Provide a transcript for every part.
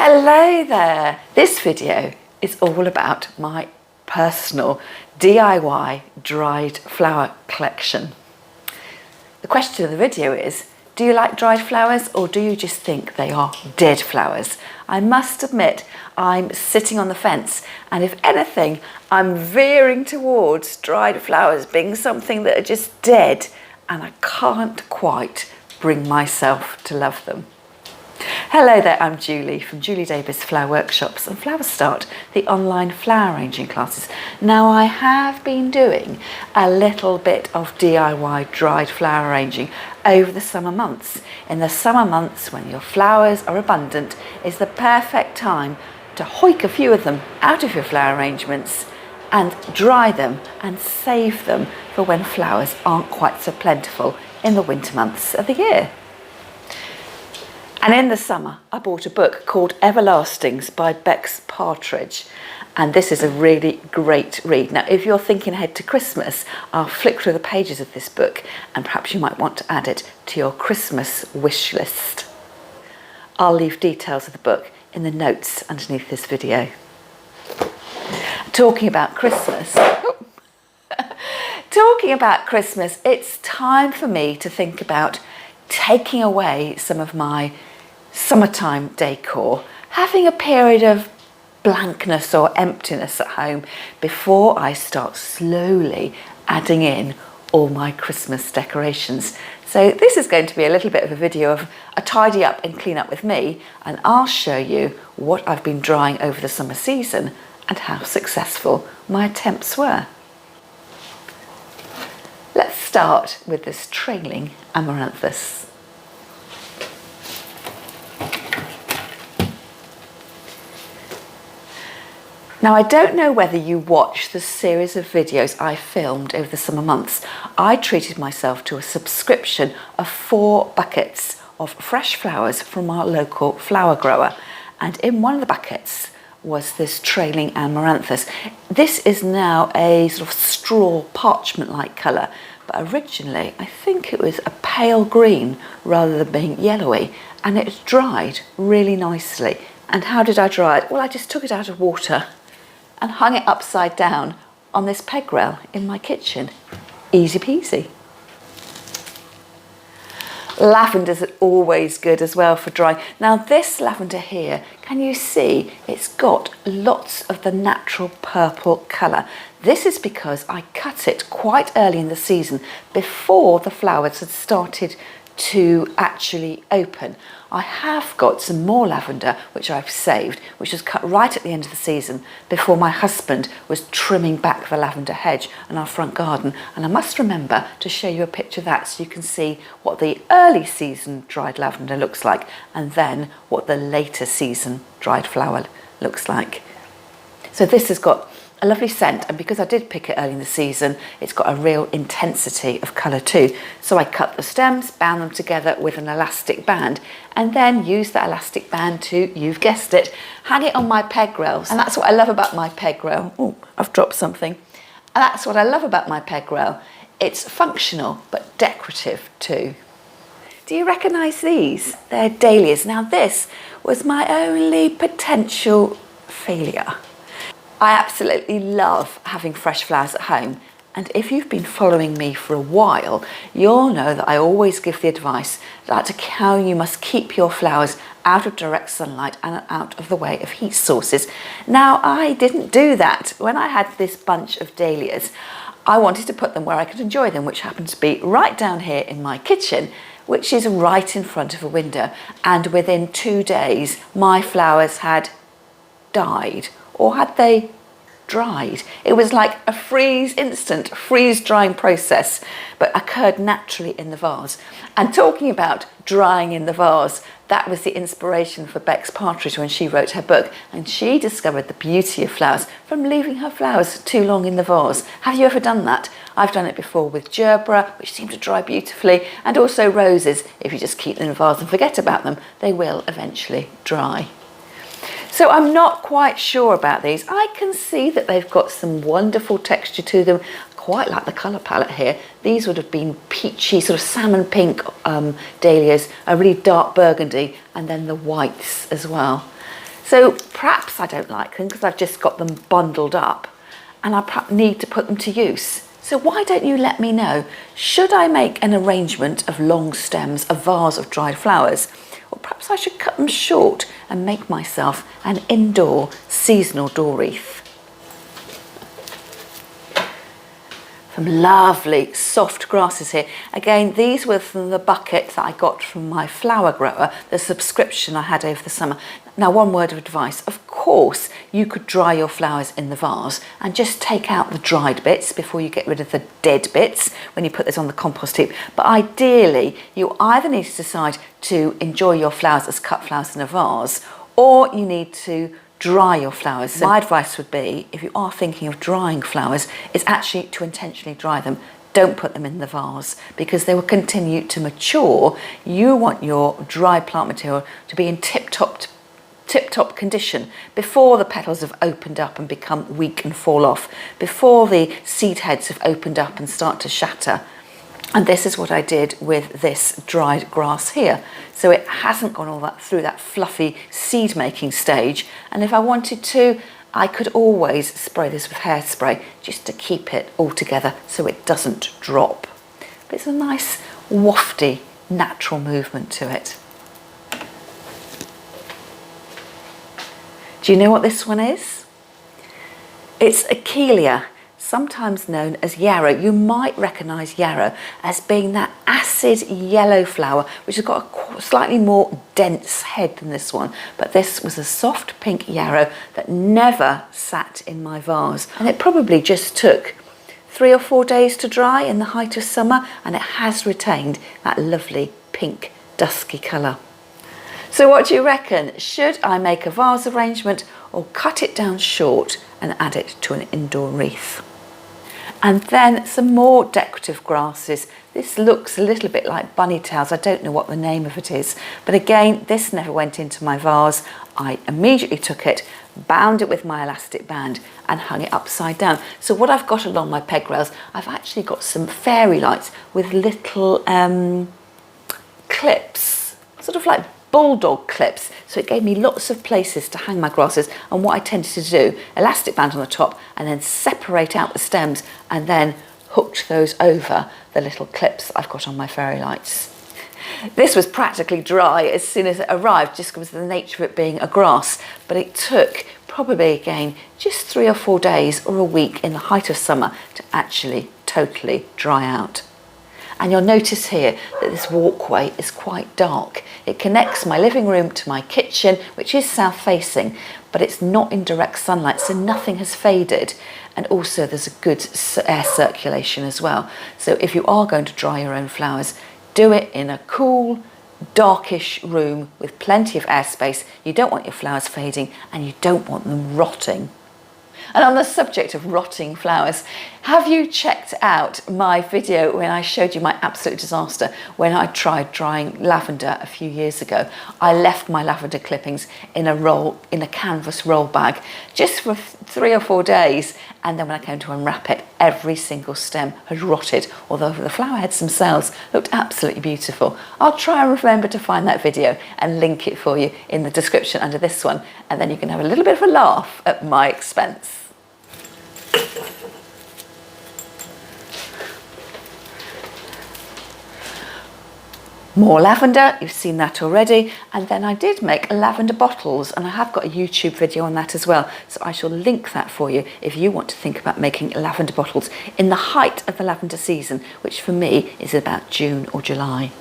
Hello there! This video is all about my personal DIY dried flower collection. The question of the video is, do you like dried flowers or do you just think they are dead flowers? I must admit I'm sitting on the fence, and if anything I'm veering towards dried flowers being something that are just dead and I can't quite bring myself to love them. Hello there, I'm Julie from Julie Davis Flower Workshops and Flower Start, the online flower arranging classes. Now I have been doing a little bit of DIY dried flower arranging over the summer months. In the summer months, when your flowers are abundant, is the perfect time to hoik a few of them out of your flower arrangements and dry them and save them for when flowers aren't quite so plentiful in the winter months of the year. And in the summer, I bought a book called Everlastings by Bex Partridge. And this is a really great read. Now, if you're thinking ahead to Christmas, I'll flick through the pages of this book and perhaps you might want to add it to your Christmas wish list. I'll leave details of the book in the notes underneath this video. Talking about Christmas, it's time for me to think about taking away some of my summertime decor, having a period of blankness or emptiness at home before I start slowly adding in all my Christmas decorations. So this is going to be a little bit of a video of a tidy up and clean up with me, and I'll show you what I've been drying over the summer season and how successful my attempts were. Let's start with this trailing amaranthus. Now, I don't know whether you watched the series of videos I filmed over the summer months. I treated myself to a subscription of 4 buckets of fresh flowers from our local flower grower. And in one of the buckets was this trailing amaranthus. This is now a sort of straw parchment-like colour, but originally I think it was a pale green rather than being yellowy, and it dried really nicely. And how did I dry it? Well, I just took it out of water and hung it upside down on this peg rail in my kitchen. Easy peasy. Lavender's always good as well for drying. Now this lavender here, can you see it's got lots of the natural purple colour? This is because I cut it quite early in the season before the flowers had started to actually open. I have got some more lavender which I've saved, which was cut right at the end of the season before my husband was trimming back the lavender hedge in our front garden, and I must remember to show you a picture of that so you can see what the early season dried lavender looks like and then what the later season dried flower looks like. So this has got a lovely scent, and because I did pick it early in the season, it's got a real intensity of colour too. So I cut the stems, bound them together with an elastic band, and then used that elastic band to, you've guessed it, hang it on my peg rails. And that's what I love about my peg rail. Oh, I've dropped something. And that's what I love about my peg rail. It's functional but decorative too. Do you recognise these? They're dahlias. Now this was my only potential failure. I absolutely love having fresh flowers at home, and if you've been following me for a while, you'll know that I always give the advice that how you must keep your flowers out of direct sunlight and out of the way of heat sources. Now, I didn't do that. When I had this bunch of dahlias, I wanted to put them where I could enjoy them, which happened to be right down here in my kitchen, which is right in front of a window. And within 2 days, my flowers had died. Or had they dried? It was like a instant freeze drying process, but occurred naturally in the vase. And talking about drying in the vase, that was the inspiration for Bex Partridge when she wrote her book, and she discovered the beauty of flowers from leaving her flowers too long in the vase. Have you ever done that? I've done it before with gerbera, which seem to dry beautifully, and also roses. If you just keep them in a vase and forget about them, they will eventually dry. So I'm not quite sure about these. I can see that they've got some wonderful texture to them. Quite like the colour palette here. These would have been peachy, sort of salmon pink dahlias, a really dark burgundy, and then the whites as well. So perhaps I don't like them because I've just got them bundled up and I perhaps need to put them to use. So why don't you let me know, should I make an arrangement of long stems, a vase of dried flowers? Or perhaps I should cut them short and make myself an indoor seasonal door wreath. Some lovely soft grasses here. Again, these were from the bucket that I got from my flower grower, the subscription I had over the summer. Now, one word of advice, of course, you could dry your flowers in the vase and just take out the dried bits before you get rid of the dead bits when you put this on the compost heap. But ideally, you either need to decide to enjoy your flowers as cut flowers in a vase, or you need to dry your flowers. So my advice would be, if you are thinking of drying flowers, is actually to intentionally dry them. Don't put them in the vase because they will continue to mature. You want your dry plant material to be in tip-top condition before the petals have opened up and become weak and fall off, before the seed heads have opened up and start to shatter. And this is what I did with this dried grass here. So it hasn't gone all that through that fluffy seed making stage. And if I wanted to, I could always spray this with hairspray just to keep it all together so it doesn't drop. But it's a nice wafty natural movement to it. Do you know what this one is? It's a Achillea, sometimes known as yarrow. You might recognise yarrow as being that acid yellow flower, which has got a slightly more dense head than this one. But this was a soft pink yarrow that never sat in my vase. And it probably just took 3 or 4 days to dry in the height of summer, and it has retained that lovely pink dusky colour. So what do you reckon? Should I make a vase arrangement or cut it down short and add it to an indoor wreath? And then some more decorative grasses. This looks a little bit like bunny tails. I don't know what the name of it is. But again, this never went into my vase. I immediately took it, bound it with my elastic band and hung it upside down. So what I've got along my peg rails, I've actually got some fairy lights with little clips, sort of like bulldog clips, so it gave me lots of places to hang my grasses. And what I tended to do, elastic band on the top and then separate out the stems and then hooked those over the little clips I've got on my fairy lights. This was practically dry as soon as it arrived, just because of the nature of it being a grass, but it took probably again just 3 or 4 days or a week in the height of summer to actually totally dry out. And you'll notice here that this walkway is quite dark. It connects my living room to my kitchen, which is south facing, but it's not in direct sunlight, so nothing has faded. And also there's a good air circulation as well. So if you are going to dry your own flowers, do it in a cool, darkish room with plenty of airspace. You don't want your flowers fading and you don't want them rotting. And on the subject of rotting flowers, have you checked out my video when I showed you my absolute disaster when I tried drying lavender a few years ago? I left my lavender clippings in a canvas roll bag just for 3 or 4 days, and then when I came to unwrap it, every single stem had rotted, although the flower heads themselves looked absolutely beautiful. I'll try and remember to find that video and link it for you in the description under this one, and then you can have a little bit of a laugh at my expense. More lavender, you've seen that already. And then I did make lavender bottles, and I have got a YouTube video on that as well. So I shall link that for you if you want to think about making lavender bottles in the height of the lavender season, which for me is about June or July.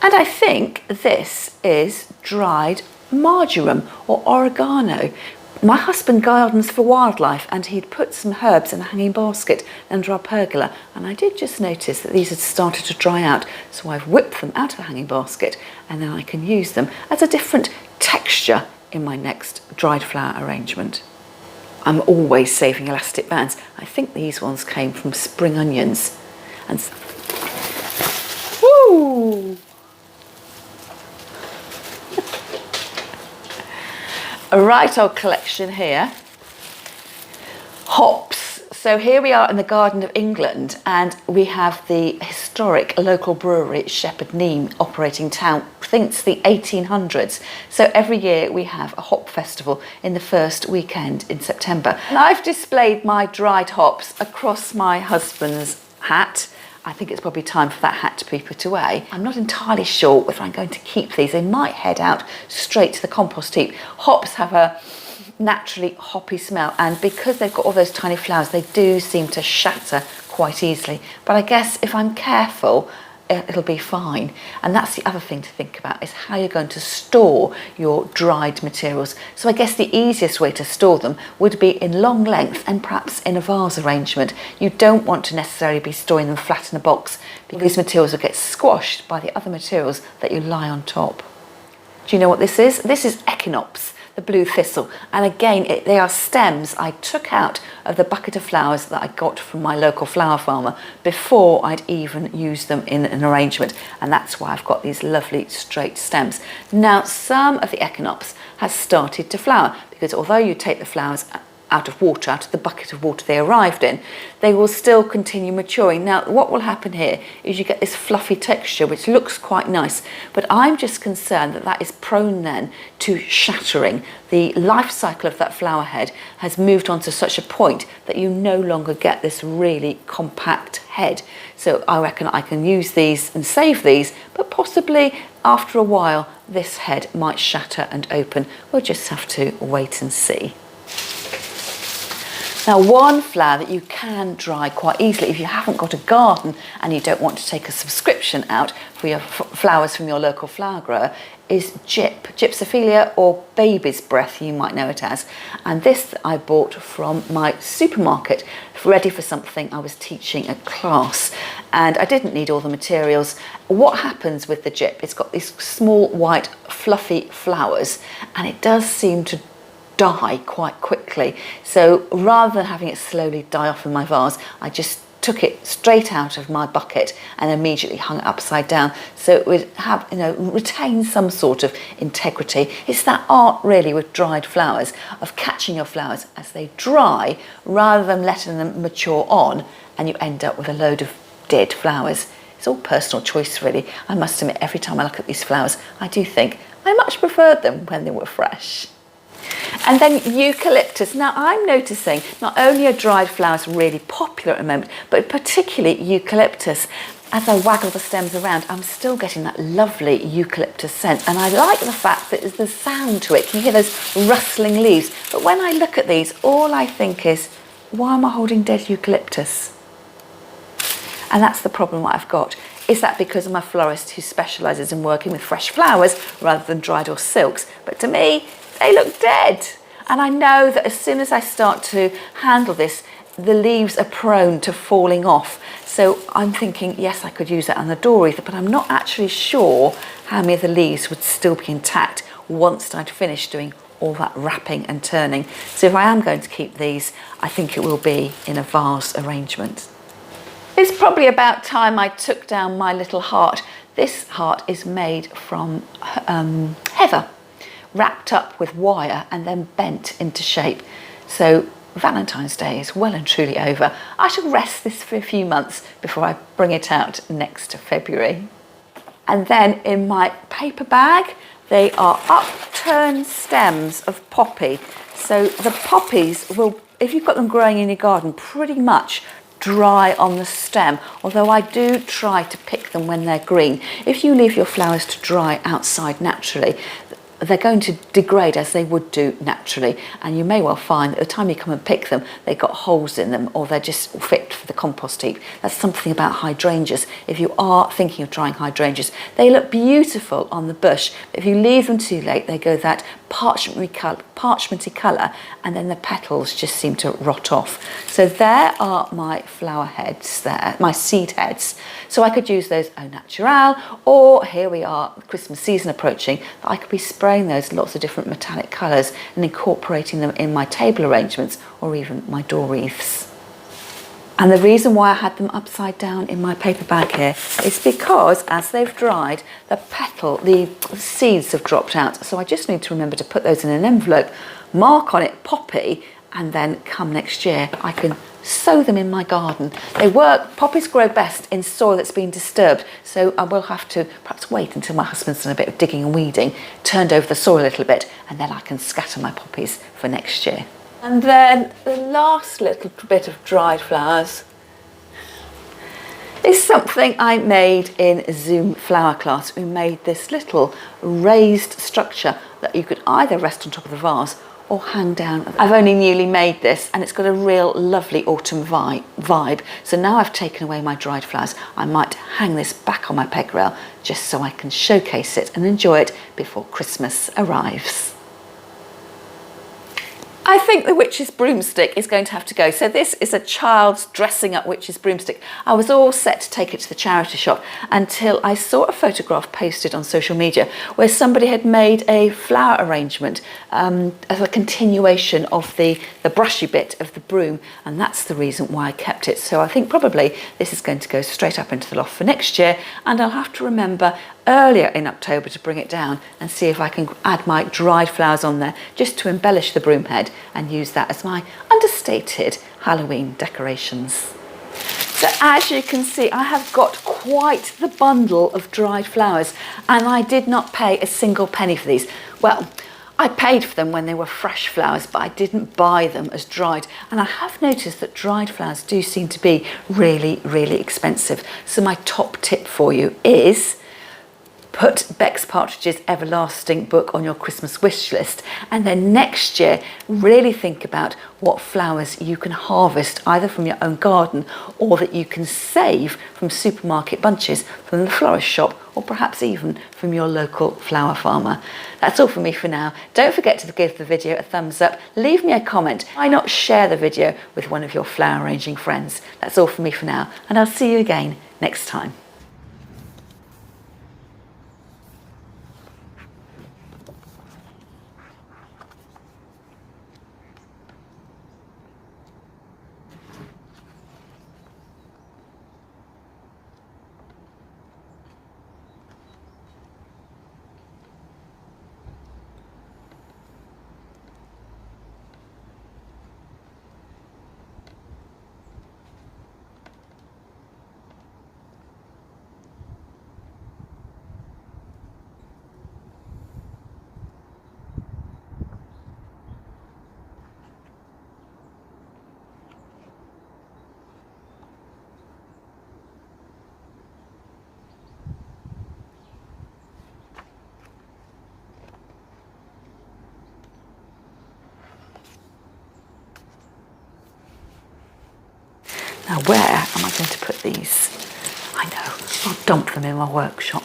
And I think this is dried marjoram or oregano. My husband gardens for wildlife, and he'd put some herbs in a hanging basket under our pergola, and I did just notice that these had started to dry out, so I've whipped them out of the hanging basket and then I can use them as a different texture in my next dried flower arrangement. I'm always saving elastic bands. I think these ones came from spring onions. And woo! A right old collection here. Hops. So here we are in the Garden of England, and we have the historic local brewery, Shepherd Neame, operating town since the 1800s. So every year we have a hop festival in the first weekend in September. And I've displayed my dried hops across my husband's hat. I think it's probably time for that hat to be put away. I'm not entirely sure whether I'm going to keep these. They might head out straight to the compost heap. Hops have a naturally hoppy smell, and because they've got all those tiny flowers, they do seem to shatter quite easily. But I guess if I'm careful, it'll be fine. And that's the other thing to think about, is how you're going to store your dried materials. So I guess the easiest way to store them would be in long length and perhaps in a vase arrangement. You don't want to necessarily be storing them flat in a box, because these materials will get squashed by the other materials that you lie on top. Do you know what this is? This is echinops, the blue thistle. And again, they are stems I took out of the bucket of flowers that I got from my local flower farmer before I'd even used them in an arrangement. And that's why I've got these lovely straight stems. Now, some of the echinops has started to flower, because although you take the flowers out of water, out of the bucket of water they arrived in, they will still continue maturing. Now, what will happen here is you get this fluffy texture, which looks quite nice, but I'm just concerned that that is prone then to shattering. The life cycle of that flower head has moved on to such a point that you no longer get this really compact head. So I reckon I can use these and save these, but possibly after a while this head might shatter and open. We'll just have to wait and see. Now, one flower that you can dry quite easily if you haven't got a garden and you don't want to take a subscription out for your flowers from your local flower grower is Gypsophilia, or baby's breath you might know it as. And this I bought from my supermarket, ready for something I was teaching a class, and I didn't need all the materials. What happens with the gyp, it's got these small white fluffy flowers, and it does seem to die quite quickly. So rather than having it slowly die off in my vase, I just took it straight out of my bucket and immediately hung it upside down, so it would have, retain some sort of integrity. It's that art really with dried flowers, of catching your flowers as they dry rather than letting them mature on and you end up with a load of dead flowers. It's all personal choice really. I must admit, every time I look at these flowers, I do think I much preferred them when they were fresh. And then eucalyptus. Now, I'm noticing not only are dried flowers really popular at the moment, but particularly eucalyptus. As I waggle the stems around, I'm still getting that lovely eucalyptus scent, and I like the fact that there's the sound to it. You hear those rustling leaves. But when I look at these, all I think is, why am I holding dead eucalyptus? And that's the problem that I've got. Is that because I'm a florist who specialises in working with fresh flowers rather than dried or silks? But to me, they look dead. And I know that as soon as I start to handle this, the leaves are prone to falling off. So I'm thinking, yes, I could use that on the door wreath, but I'm not actually sure how many of the leaves would still be intact once I'd finished doing all that wrapping and turning. So if I am going to keep these, I think it will be in a vase arrangement. It's probably about time I took down my little heart. This heart is made from heather, wrapped up with wire and then bent into shape. So Valentine's Day is well and truly over. I shall rest this for a few months before I bring it out next February. And then in my paper bag, they are upturned stems of poppy. So the poppies will, if you've got them growing in your garden, pretty much dry on the stem, although I do try to pick them when they're green. If you leave your flowers to dry outside naturally, they're going to degrade as they would do naturally, and you may well find that at the time you come and pick them, they've got holes in them, or they're just fit for the compost heap. That's something about hydrangeas. If you are thinking of trying hydrangeas, they look beautiful on the bush, but if you leave them too late, they go that parchmenty colour, and then the petals just seem to rot off. So there are my flower heads there, my seed heads. So I could use those au naturel, or here we are, Christmas season approaching, I could be spraying those lots of different metallic colours and incorporating them in my table arrangements or even my door wreaths. And the reason why I had them upside down in my paper bag here is because as they've dried, the seeds have dropped out. So I just need to remember to put those in an envelope, mark on it poppy, and then come next year I can sow them in my garden. They work, poppies grow best in soil that's been disturbed, so I will have to perhaps wait until my husband's done a bit of digging and weeding, turned over the soil a little bit, and then I can scatter my poppies for next year. And then the last little bit of dried flowers is something I made in Zoom flower class. We made this little raised structure that you could either rest on top of the vase or hang down. I've only newly made this and it's got a real lovely autumn vibe. So now I've taken away my dried flowers, I might hang this back on my peg rail just so I can showcase it and enjoy it before Christmas arrives. I think the witch's broomstick is going to have to go. So this is a child's dressing up witch's broomstick. I was all set to take it to the charity shop until I saw a photograph posted on social media where somebody had made a flower arrangement as a continuation of the brushy bit of the broom, and that's the reason why I kept it. So I think probably this is going to go straight up into the loft for next year, and I'll have to remember earlier in October to bring it down and see if I can add my dried flowers on there just to embellish the broom head and use that as my understated Halloween decorations. So as you can see, I have got quite the bundle of dried flowers, and I did not pay a single penny for these. Well, I paid for them when they were fresh flowers, but I didn't buy them as dried. And I have noticed that dried flowers do seem to be really, really expensive. So my top tip for you is put Bex Partridge's Everlasting book on your Christmas wish list, and then next year really think about what flowers you can harvest either from your own garden or that you can save from supermarket bunches, from the florist shop, or perhaps even from your local flower farmer. That's all from me for now. Don't forget to give the video a thumbs up, leave me a comment. Why not share the video with one of your flower arranging friends? That's all from me for now, and I'll see you again next time. Now where am I going to put these? I know, I'll dump them in my workshop.